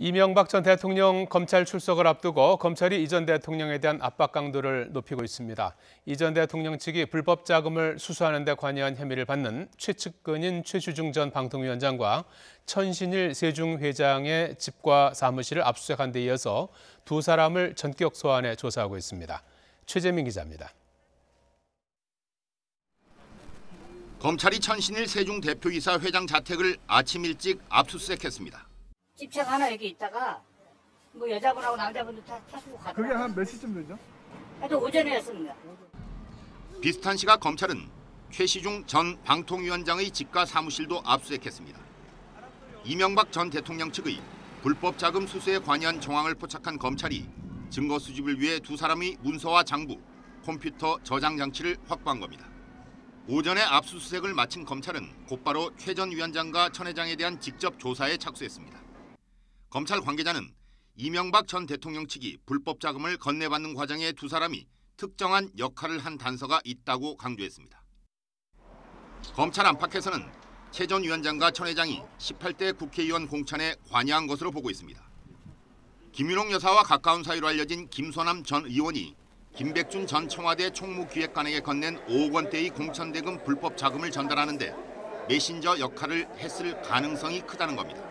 이명박 전 대통령 검찰 출석을 앞두고 검찰이 이 전 대통령에 대한 압박 강도를 높이고 있습니다. 이 전 대통령 측이 불법 자금을 수수하는 데 관여한 혐의를 받는 최측근인 최주중 전 방통위원장과 천신일 세종회장의 집과 사무실을 압수수색한 데 이어서 두 사람을 전격 소환해 조사하고 있습니다. 최재민 기자입니다. 검찰이 천신일 세종 대표이사 회장 자택을 아침 일찍 압수수색했습니다. 집책 하나 여기 있다가 뭐 여자분하고 남자분도 다 타시고 갔다. 그게 한 몇 시쯤 되죠? 하여튼 오전이었습니다. 비슷한 시각 검찰은 최시중 전 방통위원장의 집과 사무실도 압수수색했습니다. 이명박 전 대통령 측의 불법 자금 수수에 관여한 정황을 포착한 검찰이 증거 수집을 위해 두 사람의 문서와 장부, 컴퓨터 저장 장치를 확보한 겁니다. 오전에 압수수색을 마친 검찰은 곧바로 최 전 위원장과 천 회장에 대한 직접 조사에 착수했습니다. 검찰 관계자는 이명박 전 대통령 측이 불법 자금을 건네받는 과정에 두 사람이 특정한 역할을 한 단서가 있다고 강조했습니다. 검찰 안팎에서는 최 전 위원장과 천 회장이 18대 국회의원 공천에 관여한 것으로 보고 있습니다. 김윤옥 여사와 가까운 사이로 알려진 김소남 전 의원이 김백준 전 청와대 총무기획관에게 건넨 5억 원대의 공천대금 불법 자금을 전달하는데 메신저 역할을 했을 가능성이 크다는 겁니다.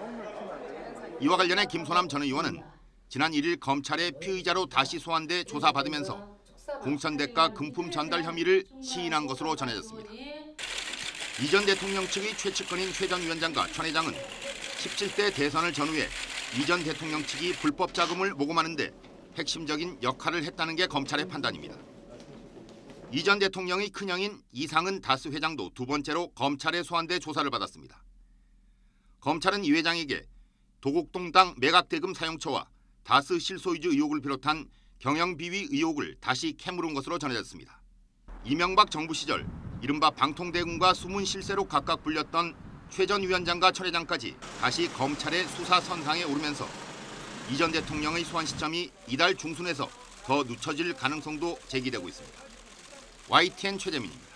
이와 관련해 김소남 전 의원은 지난 1일 검찰의 피의자로 다시 소환돼 조사받으면서 공천대가 금품 전달 혐의를 시인한 것으로 전해졌습니다. 이 전 대통령 측의 최측근인 최 전 위원장과 천 회장은 17대 대선을 전후해 이 전 대통령 측이 불법 자금을 모금하는데 핵심적인 역할을 했다는 게 검찰의 판단입니다. 이 전 대통령의 큰형인 이상은 다스 회장도 두 번째로 검찰에 소환돼 조사를 받았습니다. 검찰은 이 회장에게 도곡동당 매각대금 사용처와 다스 실소유주 의혹을 비롯한 경영비위 의혹을 다시 캐물은 것으로 전해졌습니다. 이명박 정부 시절 이른바 방통대금과 수문 실세로 각각 불렸던 최 전 위원장과 천 회장까지 다시 검찰의 수사 선상에 오르면서 이 전 대통령의 소환 시점이 이달 중순에서 더 늦춰질 가능성도 제기되고 있습니다. YTN 최재민입니다.